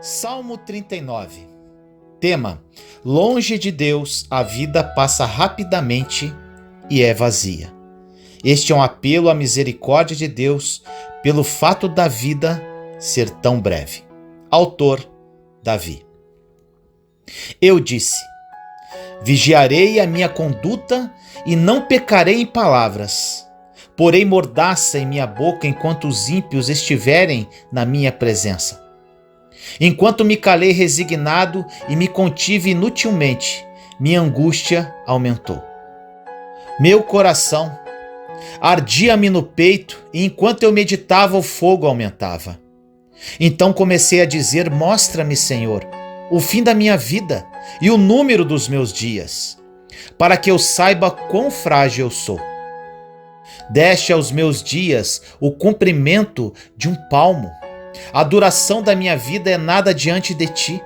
Salmo 39. Tema: longe de Deus, a vida passa rapidamente e é vazia. Este é um apelo à misericórdia de Deus pelo fato da vida ser tão breve. Autor: Davi. Eu disse: vigiarei a minha conduta e não pecarei em palavras. Porei mordaça em minha boca enquanto os ímpios estiverem na minha presença. Enquanto me calei resignado e me contive inutilmente, minha angústia aumentou. Meu coração ardia-me no peito e enquanto eu meditava o fogo aumentava. Então comecei a dizer: mostra-me, Senhor, o fim da minha vida e o número dos meus dias, para que eu saiba quão frágil eu sou. Deste aos meus dias o comprimento de um palmo. A duração da minha vida é nada diante de ti.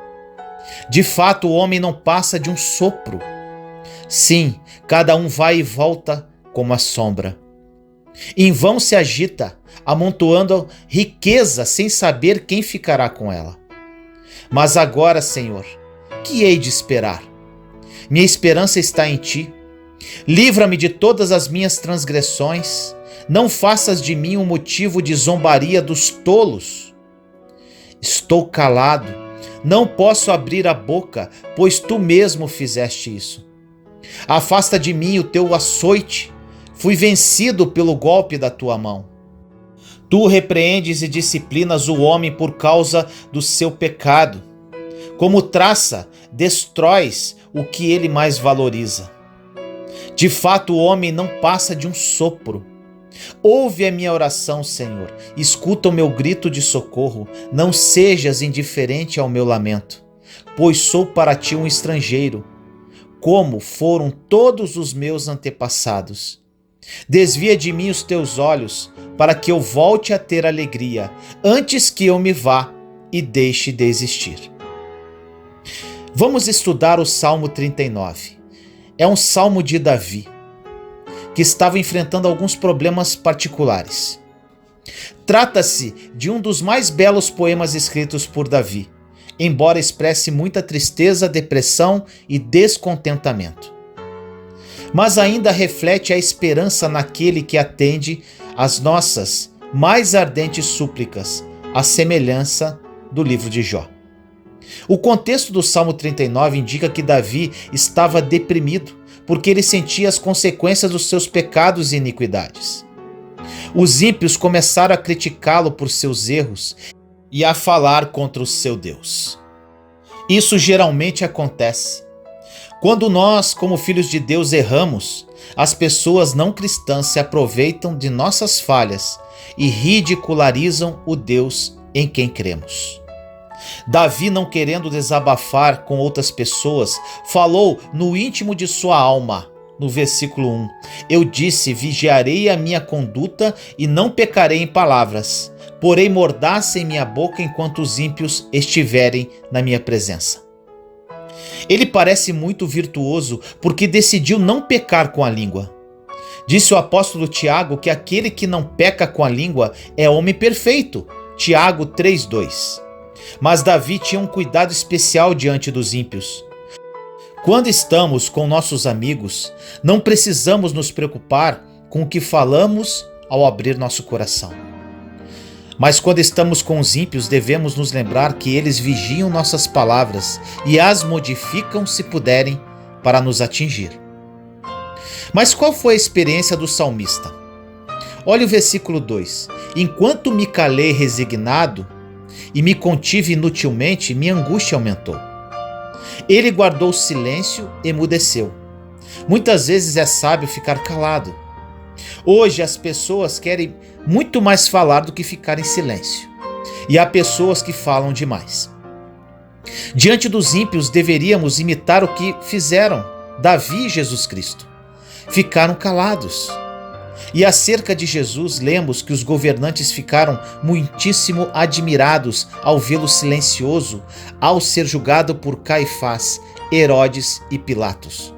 De fato, o homem não passa de um sopro. Sim, cada um vai e volta como a sombra. Em vão se agita, amontoando riqueza sem saber quem ficará com ela. Mas agora, Senhor, que hei de esperar? Minha esperança está em ti. Livra-me de todas as minhas transgressões. Não faças de mim um motivo de zombaria dos tolos. Estou calado, não posso abrir a boca, pois tu mesmo fizeste isso. Afasta de mim o teu açoite, fui vencido pelo golpe da tua mão. Tu repreendes e disciplinas o homem por causa do seu pecado. Como traça, destróis o que ele mais valoriza. De fato, o homem não passa de um sopro. Ouve a minha oração, Senhor, escuta o meu grito de socorro, não sejas indiferente ao meu lamento, pois sou para ti um estrangeiro, como foram todos os meus antepassados. Desvia de mim os teus olhos, para que eu volte a ter alegria, antes que eu me vá e deixe de existir. Vamos estudar o Salmo 39. É um salmo de Davi, que estava enfrentando alguns problemas particulares. Trata-se de um dos mais belos poemas escritos por Davi, embora expresse muita tristeza, depressão e descontentamento. Mas ainda reflete a esperança naquele que atende às nossas mais ardentes súplicas, à semelhança do livro de Jó. O contexto do Salmo 39 indica que Davi estava deprimido, porque ele sentia as consequências dos seus pecados e iniquidades. Os ímpios começaram a criticá-lo por seus erros e a falar contra o seu Deus. Isso geralmente acontece. Quando nós, como filhos de Deus, erramos, as pessoas não cristãs se aproveitam de nossas falhas e ridicularizam o Deus em quem cremos. Davi, não querendo desabafar com outras pessoas, falou no íntimo de sua alma, no versículo 1. Eu disse: vigiarei a minha conduta e não pecarei em palavras, porei mordaça em minha boca enquanto os ímpios estiverem na minha presença. Ele parece muito virtuoso porque decidiu não pecar com a língua. Disse o apóstolo Tiago que aquele que não peca com a língua é homem perfeito. Tiago 3:2. Mas Davi tinha um cuidado especial diante dos ímpios. Quando estamos com nossos amigos, não precisamos nos preocupar com o que falamos ao abrir nosso coração. Mas quando estamos com os ímpios, devemos nos lembrar que eles vigiam nossas palavras e as modificam se puderem para nos atingir. Mas qual foi a experiência do salmista? Olha o versículo 2. Enquanto me calei resignado e me contive inutilmente, minha angústia aumentou. Ele guardou silêncio e emudeceu. Muitas vezes é sábio ficar calado. Hoje as pessoas querem muito mais falar do que ficar em silêncio. E há pessoas que falam demais. Diante dos ímpios deveríamos imitar o que fizeram Davi e Jesus Cristo. Ficaram calados. E acerca de Jesus, lemos que os governantes ficaram muitíssimo admirados ao vê-lo silencioso ao ser julgado por Caifás, Herodes e Pilatos.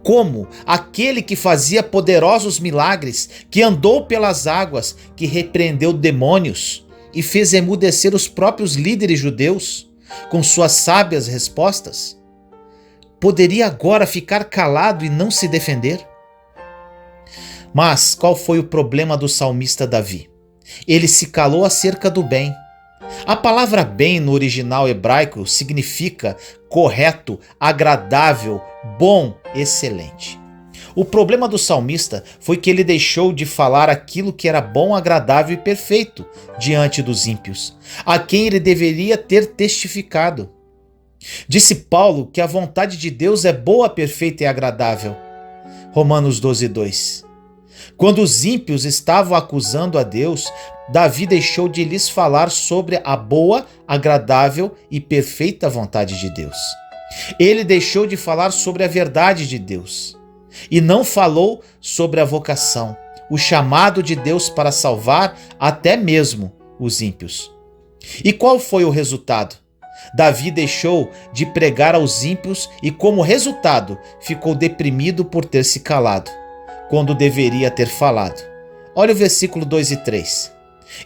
Como aquele que fazia poderosos milagres, que andou pelas águas, que repreendeu demônios, e fez emudecer os próprios líderes judeus com suas sábias respostas, poderia agora ficar calado e não se defender? Mas qual foi o problema do salmista Davi? Ele se calou acerca do bem. A palavra bem no original hebraico significa correto, agradável, bom, excelente. O problema do salmista foi que ele deixou de falar aquilo que era bom, agradável e perfeito diante dos ímpios, a quem ele deveria ter testificado. Disse Paulo que a vontade de Deus é boa, perfeita e agradável. Romanos 12:2. Quando os ímpios estavam acusando a Deus, Davi deixou de lhes falar sobre a boa, agradável e perfeita vontade de Deus. Ele deixou de falar sobre a verdade de Deus e não falou sobre a vocação, o chamado de Deus para salvar até mesmo os ímpios. E qual foi o resultado? Davi deixou de pregar aos ímpios e, como resultado, ficou deprimido por ter se calado, quando deveria ter falado. Olha o versículo 2 e 3.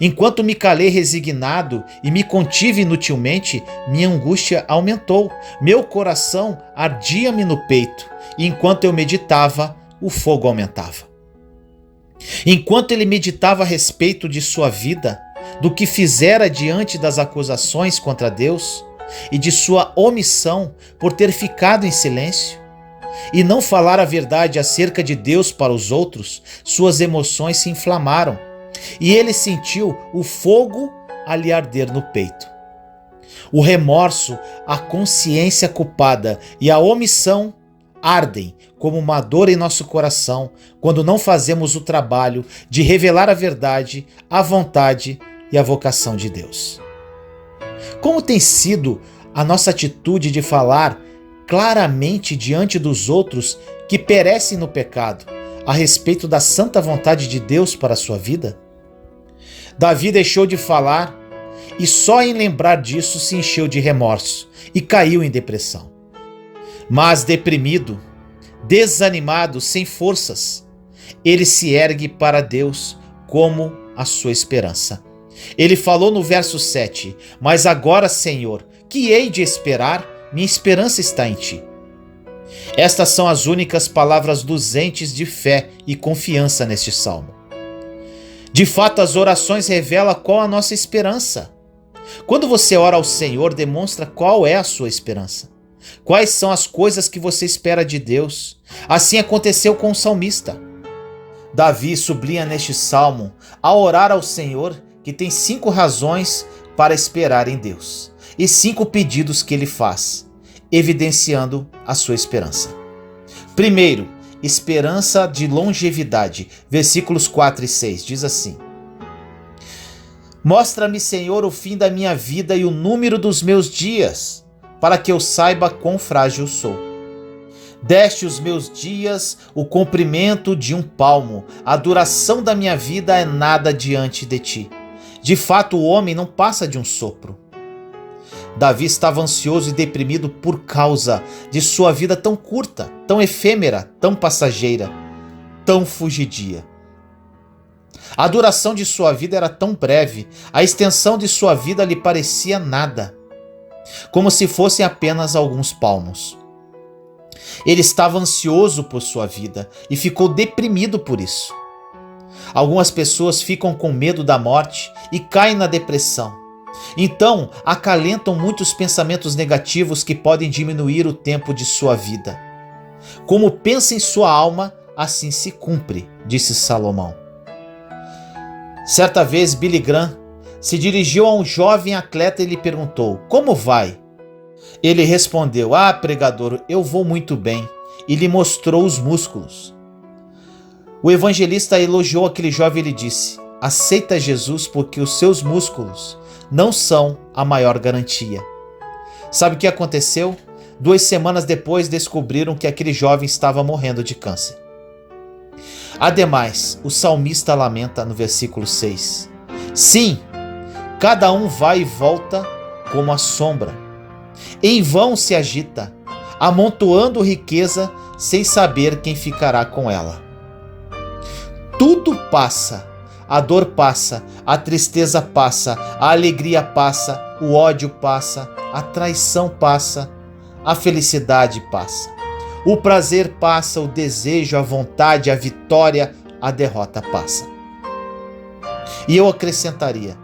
Enquanto me calei resignado e me contive inutilmente, minha angústia aumentou, meu coração ardia-me no peito, e enquanto eu meditava, o fogo aumentava. Enquanto ele meditava a respeito de sua vida, do que fizera diante das acusações contra Deus e de sua omissão por ter ficado em silêncio e não falar a verdade acerca de Deus para os outros, suas emoções se inflamaram e ele sentiu o fogo a lhe arder no peito. O remorso, a consciência culpada e a omissão ardem como uma dor em nosso coração quando não fazemos o trabalho de revelar a verdade, a vontade e a vocação de Deus. Como tem sido a nossa atitude de falar claramente diante dos outros que perecem no pecado a respeito da santa vontade de Deus para a sua vida? Davi deixou de falar e só em lembrar disso se encheu de remorso e caiu em depressão. Mas deprimido, desanimado, sem forças, ele se ergue para Deus como a sua esperança. Ele falou no verso 7, mas agora, Senhor, que hei de esperar? Minha esperança está em Ti. Estas são as únicas palavras luzentes de fé e confiança neste salmo. De fato, as orações revelam qual a nossa esperança. Quando você ora ao Senhor, demonstra qual é a sua esperança. Quais são as coisas que você espera de Deus? Assim aconteceu com o salmista. Davi sublinha neste salmo, ao orar ao Senhor, que tem 5 razões para esperar em Deus e 5 pedidos que ele faz, evidenciando a sua esperança. Primeiro, esperança de longevidade. Versículos 4 e 6 diz assim: Mostra-me, Senhor, o fim da minha vida e o número dos meus dias, para que eu saiba quão frágil sou. Deste os meus dias o comprimento de um palmo, a duração da minha vida é nada diante de ti. De fato, o homem não passa de um sopro. Davi estava ansioso e deprimido por causa de sua vida tão curta, tão efêmera, tão passageira, tão fugidia. A duração de sua vida era tão breve, a extensão de sua vida lhe parecia nada, como se fossem apenas alguns palmos. Ele estava ansioso por sua vida e ficou deprimido por isso. Algumas pessoas ficam com medo da morte e caem na depressão. Então, acalentam muitos pensamentos negativos que podem diminuir o tempo de sua vida. Como pensa em sua alma, assim se cumpre, disse Salomão. Certa vez, Billy Graham se dirigiu a um jovem atleta e lhe perguntou: como vai? Ele respondeu: pregador, eu vou muito bem, e lhe mostrou os músculos. O evangelista elogiou aquele jovem e lhe disse: aceita Jesus porque os seus músculos não são a maior garantia. Sabe o que aconteceu? 2 semanas depois descobriram que aquele jovem estava morrendo de câncer. Ademais, o salmista lamenta no versículo 6. Sim, cada um vai e volta como a sombra. Em vão se agita, amontoando riqueza sem saber quem ficará com ela. Tudo passa, A dor passa, a tristeza passa, a alegria passa, o ódio passa, a traição passa, a felicidade passa. O prazer passa, o desejo, a vontade, a vitória, a derrota passa. E eu acrescentaria: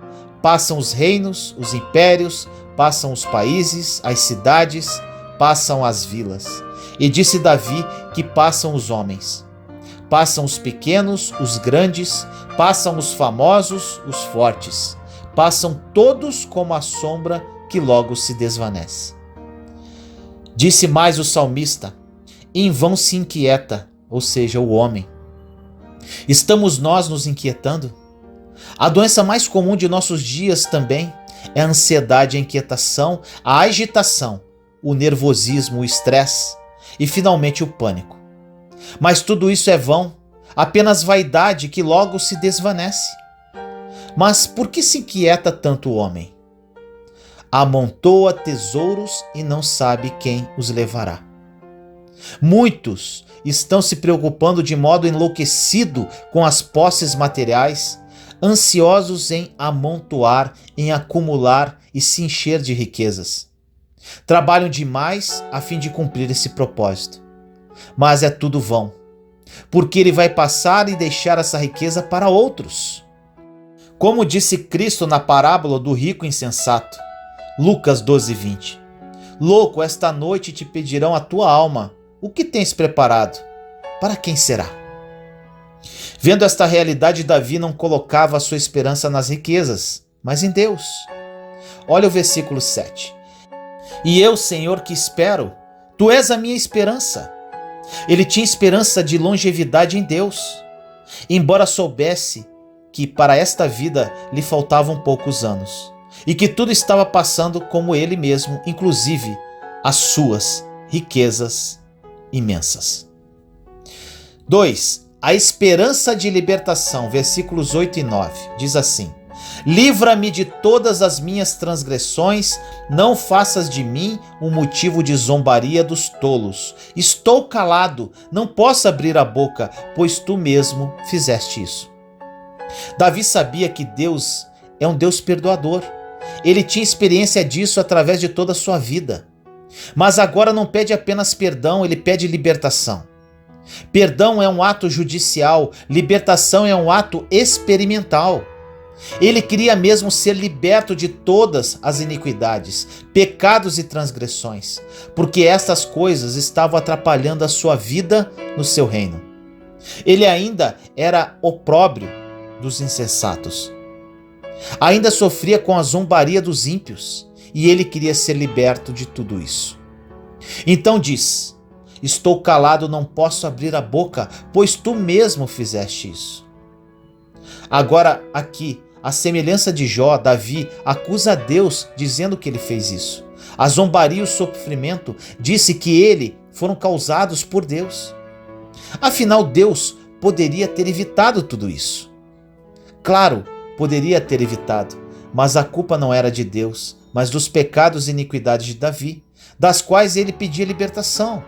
passam os reinos, os impérios, passam os países, as cidades, passam as vilas. E disse Davi que passam os homens. Passam os pequenos, os grandes, passam os famosos, os fortes. Passam todos como a sombra que logo se desvanece. Disse mais o salmista: em vão se inquieta, ou seja, o homem. Estamos nós nos inquietando? A doença mais comum de nossos dias também é a ansiedade, a inquietação, a agitação, o nervosismo, o estresse e finalmente o pânico. Mas tudo isso é vão, apenas vaidade que logo se desvanece. Mas por que se inquieta tanto o homem? Amontoa tesouros e não sabe quem os levará. Muitos estão se preocupando de modo enlouquecido com as posses materiais, ansiosos em amontoar, em acumular e se encher de riquezas. Trabalham demais a fim de cumprir esse propósito. Mas é tudo vão, porque ele vai passar e deixar essa riqueza para outros. Como disse Cristo na parábola do rico insensato, Lucas 12:20. Louco, esta noite te pedirão a tua alma. O que tens preparado? Para quem será? Vendo esta realidade, Davi não colocava a sua esperança nas riquezas, mas em Deus. Olha o versículo 7. E eu, Senhor, que espero, tu és a minha esperança. Ele tinha esperança de longevidade em Deus, embora soubesse que para esta vida lhe faltavam poucos anos e que tudo estava passando como ele mesmo, inclusive as suas riquezas imensas. 2. A esperança de libertação, versículos 8 e 9, diz assim: livra-me de todas as minhas transgressões, não faças de mim um motivo de zombaria dos tolos. Estou calado, não posso abrir a boca, pois tu mesmo fizeste isso. Davi sabia que Deus é um Deus perdoador. Ele tinha experiência disso através de toda a sua vida. Mas agora não pede apenas perdão, ele pede libertação. Perdão é um ato judicial, libertação é um ato experimental. Ele queria mesmo ser liberto de todas as iniquidades, pecados e transgressões, porque estas coisas estavam atrapalhando a sua vida no seu reino. Ele ainda era opróbrio dos insensatos. Ainda sofria com a zombaria dos ímpios, e ele queria ser liberto de tudo isso. Então diz: estou calado, não posso abrir a boca, pois tu mesmo fizeste isso. Agora aqui, à semelhança de Jó, Davi acusa a Deus dizendo que ele fez isso. A zombaria e o sofrimento disse que ele foram causados por Deus. Afinal, Deus poderia ter evitado tudo isso. Claro, poderia ter evitado, mas a culpa não era de Deus, mas dos pecados e iniquidades de Davi, das quais ele pedia libertação.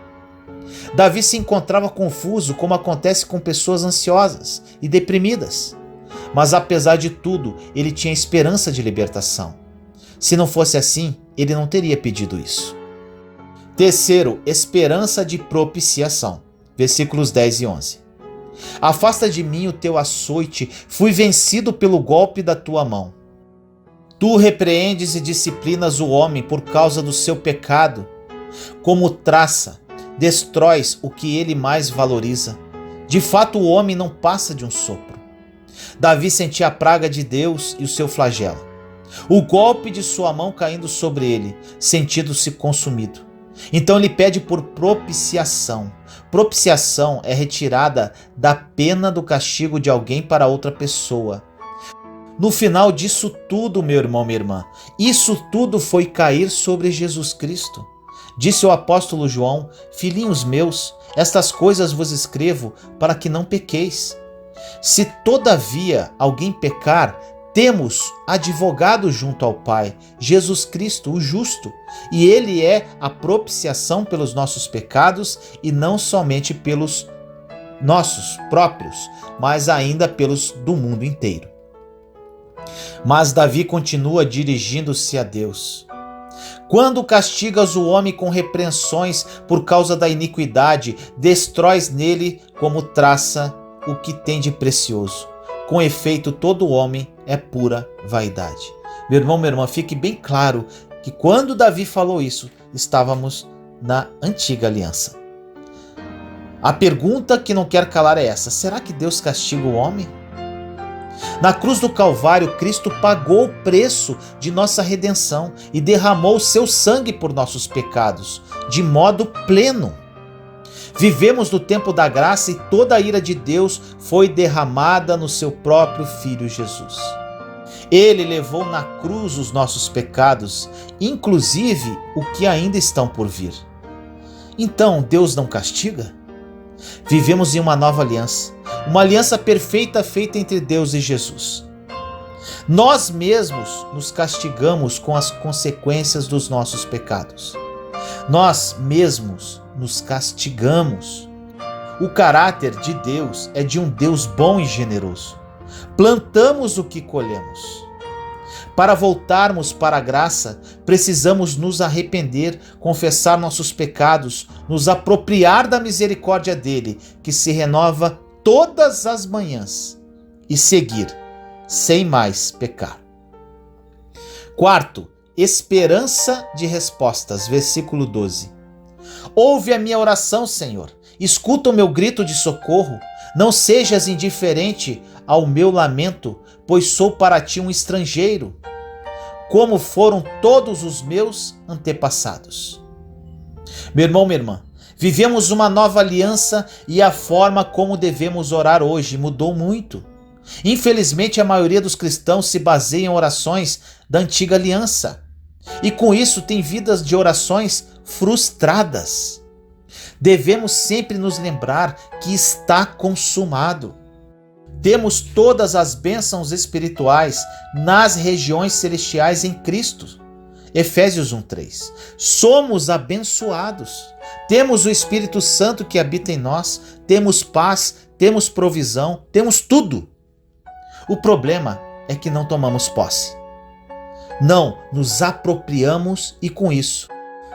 Davi se encontrava confuso, como acontece com pessoas ansiosas e deprimidas. Mas apesar de tudo, ele tinha esperança de libertação. Se não fosse assim, ele não teria pedido isso. Terceiro, esperança de propiciação. Versículos 10 e 11. Afasta de mim o teu açoite, fui vencido pelo golpe da tua mão. Tu repreendes e disciplinas o homem por causa do seu pecado. Como traça, destróis o que ele mais valoriza. De fato, o homem não passa de um sopro. Davi sentia a praga de Deus e o seu flagelo. O golpe de sua mão caindo sobre ele, sentindo-se consumido. Então ele pede por propiciação. Propiciação é retirada da pena do castigo de alguém para outra pessoa. No final disso tudo, meu irmão, minha irmã, isso tudo foi cair sobre Jesus Cristo. Disse o apóstolo João: filhinhos meus, estas coisas vos escrevo para que não pequeis. Se todavia alguém pecar, temos advogado junto ao Pai, Jesus Cristo, o justo, e ele é a propiciação pelos nossos pecados e não somente pelos nossos próprios, mas ainda pelos do mundo inteiro. Mas Davi continua dirigindo-se a Deus. Quando castigas o homem com repreensões por causa da iniquidade, destróis nele como traça o que tem de precioso. Com efeito, todo homem é pura vaidade. Meu irmão, minha irmã, fique bem claro que quando Davi falou isso, estávamos na antiga aliança. A pergunta que não quer calar é essa: será que Deus castiga o homem? Na cruz do Calvário, Cristo pagou o preço de nossa redenção e derramou o seu sangue por nossos pecados, de modo pleno. Vivemos no tempo da graça e toda a ira de Deus foi derramada no seu próprio Filho Jesus. Ele levou na cruz os nossos pecados, inclusive o que ainda estão por vir. Então, Deus não castiga? Vivemos em uma nova aliança, uma aliança perfeita feita entre Deus e Jesus. Nós mesmos nos castigamos com as consequências dos nossos pecados. Nós mesmos nos castigamos. O caráter de Deus é de um Deus bom e generoso. Plantamos o que colhemos. Para voltarmos para a graça, precisamos nos arrepender, confessar nossos pecados, nos apropriar da misericórdia dele, que se renova todas as manhãs, e seguir, sem mais pecar. Quarto, esperança de respostas, versículo 12. Ouve a minha oração, Senhor, escuta o meu grito de socorro, não sejas indiferente ao meu lamento, pois sou para ti um estrangeiro, como foram todos os meus antepassados. Meu irmão, minha irmã, vivemos uma nova aliança e a forma como devemos orar hoje mudou muito. Infelizmente, a maioria dos cristãos se baseia em orações da antiga aliança e com isso tem vidas de orações frustradas. Devemos sempre nos lembrar que está consumado. Temos todas as bênçãos espirituais nas regiões celestiais em Cristo. Efésios 1:3. Somos abençoados. Temos o Espírito Santo que habita em nós. Temos paz, temos provisão, temos tudo. O problema é que não tomamos posse. Não nos apropriamos e com isso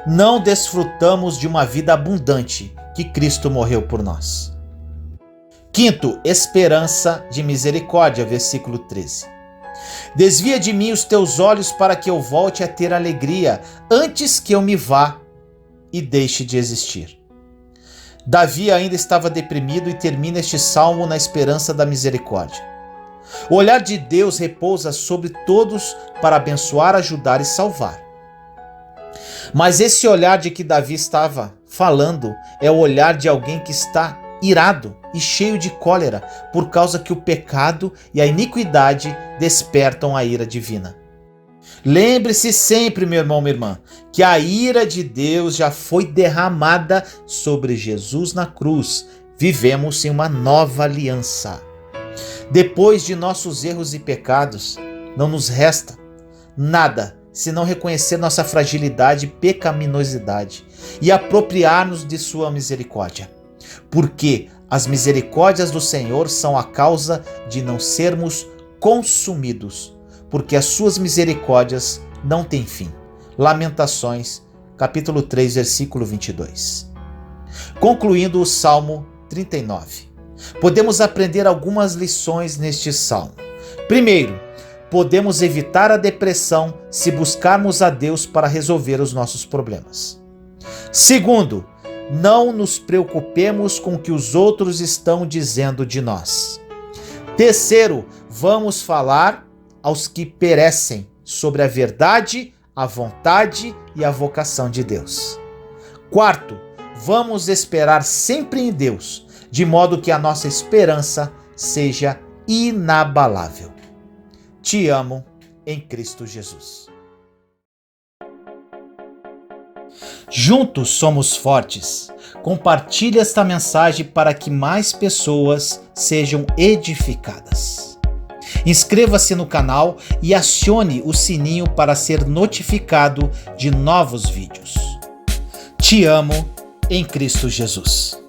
não desfrutamos de uma vida abundante que Cristo morreu por nós. Quinto, esperança de misericórdia, versículo 13. Desvia de mim os teus olhos para que eu volte a ter alegria, antes que eu me vá e deixe de existir. Davi ainda estava deprimido e termina este salmo na esperança da misericórdia. O olhar de Deus repousa sobre todos para abençoar, ajudar e salvar. Mas esse olhar de que Davi estava falando é o olhar de alguém que está irado e cheio de cólera por causa que o pecado e a iniquidade despertam a ira divina. Lembre-se sempre, meu irmão, minha irmã, que a ira de Deus já foi derramada sobre Jesus na cruz. Vivemos em uma nova aliança. Depois de nossos erros e pecados, não nos resta nada senão reconhecer nossa fragilidade e pecaminosidade e apropriar-nos de sua misericórdia. Porque as misericórdias do Senhor são a causa de não sermos consumidos, porque as suas misericórdias não têm fim. Lamentações, capítulo 3, versículo 22. Concluindo o Salmo 39. Podemos aprender algumas lições neste salmo. Primeiro, podemos evitar a depressão se buscarmos a Deus para resolver os nossos problemas. Segundo, não nos preocupemos com o que os outros estão dizendo de nós. Terceiro, vamos falar aos que perecem sobre a verdade, a vontade e a vocação de Deus. Quarto, vamos esperar sempre em Deus, de modo que a nossa esperança seja inabalável. Te amo em Cristo Jesus. Juntos somos fortes. Compartilhe esta mensagem para que mais pessoas sejam edificadas. Inscreva-se no canal e acione o sininho para ser notificado de novos vídeos. Te amo em Cristo Jesus.